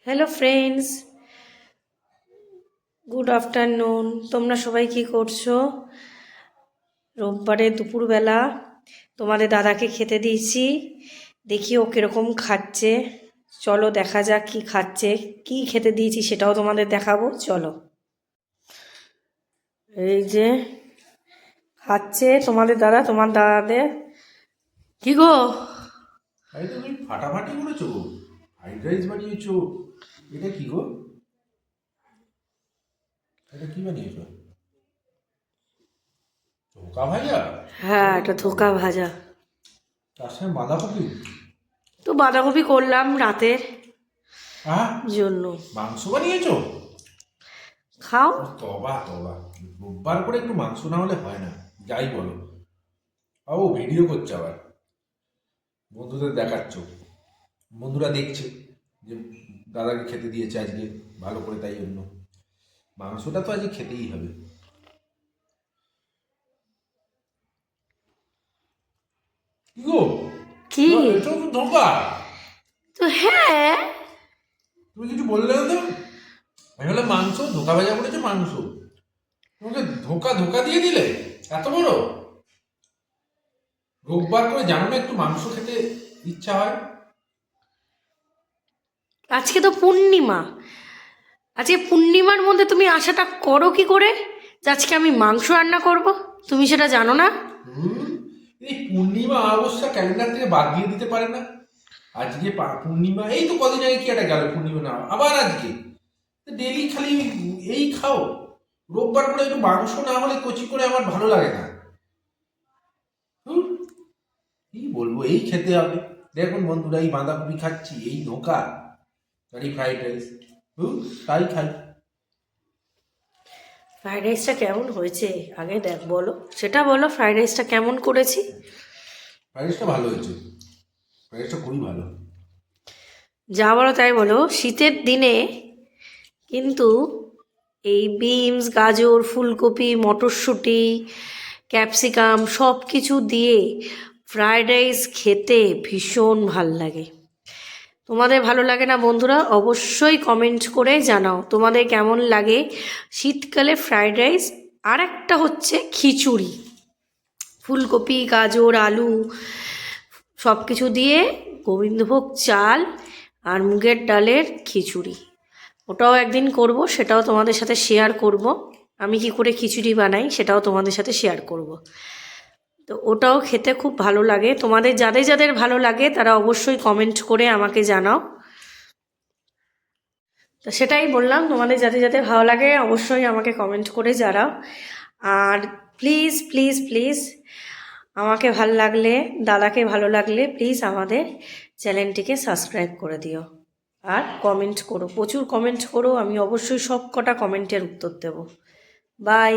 Hello friends, good afternoon. তোমরা সবাই কি করছো? রোববারে দুপুরবেলা তোমাদের দাদাকে খেতে দিয়েছি, দেখি ও কীরকম খাচ্ছে। চলো দেখা যাক কি খাচ্ছে, কি খেতে দিয়েছি সেটাও তোমাদের দেখাবো। চলো, এই যে খাচ্ছে তোমাদের দাদা। তোমার দাদাদের কি গো? আরে তুমি ফাটাফাটি করেছো গো, ফ্রাইড রাইস বানিয়েছো। এটা কি গো? এটা কি বানিয়েছো? ধোকা ভাজা? হ্যাঁ, ওরে এটা ধোকা বাবা। ভাজা। তার সঙ্গে বাঁধাকপি? তো বাঁধাকপি করলাম রাতের হ্যাঁ, জন্য। মাংস বানিয়েছো? খাও। তবা তবা, রোববার করে একটু মাংস না হলে হয় না, যাই বলো। ও ভিডিও করছে আবার, বন্ধুদের দেখাচ্ছ, বন্ধুরা দেখছে যে দাদাকে খেতে দিয়েছে আজকে ভালো করে, তাই জন্য মাংসটা তো আজকে খেতেই হবে। কি গো, কি? এটাও তো ধোকা। তো হ্যাঁ, তুমি কিছু বললে না তো? আমি বললাম মাংস, ধোকা ভাজা করেছে মাংস, তোমাকে ধোকা ধোকা দিয়ে দিলে এত বড়। রোববার করে জানো না একটু মাংস খেতে ইচ্ছা হয়? আজকে তো পূর্ণিমা। আজকে পূর্ণিমার মধ্যে তুমি আশাটা করো কি করে যে আজকে আমি মাংস রান্না করব? তুমি সেটা জানো না? হুম, এই পূর্ণিমা অমাবস্যা ক্যালেন্ডার থেকে বাদ দিয়ে দিতে পারে না? আজকে পূর্ণিমা, এই তো কদিন আগে কি একটা গেল পূর্ণিমা, না আবার আজকে। ডেলি খালি এই খাও। রোববার করে একটু মাংস না হলে কচি করে আমার ভালো লাগে না। হুম, কি বলবো, এই খেতে হবে। দেখুন বন্ধুরা, এই বাঁধাকপি খাচ্ছি, এই ধোকা, আর এই ফ্রাইড রাইস, তাই খাই। ফ্রাইড রাইসটা কেমন হয়েছে আগে দেখ, বলো সেটা বলো। ফ্রাইড রাইসটা কেমন করেছি? ফ্রাইড রাইসটা ভালো হয়েছে, ফ্রাইড রাইসটা খুবই ভালো। যা বলো তাই বলো, শীতের দিনে কিন্তু এই বিনস, গাজর, ফুলকপি, মটরশুঁটি, ক্যাপসিকাম সব কিছু দিয়ে ফ্রাইড রাইস খেতে ভীষণ ভাল লাগে। তোমাদের ভালো লাগে না বন্ধুরা? অবশ্যই কমেন্ট করে জানাও তোমাদের কেমন লাগে শীতকালে ফ্রাইড রাইস। আর একটা হচ্ছে খিচুড়ি, ফুলকপি, গাজর, আলু সব কিছু দিয়ে গোবিন্দভোগ চাল আর মুগের ডালের খিচুড়ি। ওটাও একদিন করব, সেটাও তোমাদের সাথে শেয়ার করব। আমি কি করে খিচুড়ি বানাই সেটাও তোমাদের সাথে শেয়ার করব। তো ওটাও খেতে খুব ভালো লাগে। তোমাদের যাদের যাদের ভালো লাগে তারা অবশ্যই কমেন্ট করে আমাকে জানাও। তো সেটাই বললাম, তোমাদের যাদের যাদের ভালো লাগে অবশ্যই আমাকে কমেন্ট করে জানাও। আর প্লিজ প্লিজ প্লিজ আমাকে ভালো লাগলে, দাদাকে ভালো লাগলে প্লিজ আমাদের চ্যানেলটিকে সাবস্ক্রাইব করে দিও। আর কমেন্ট করো, প্রচুর কমেন্ট করো, আমি অবশ্যই সব কটা কমেন্টের উত্তর দেব। বাই।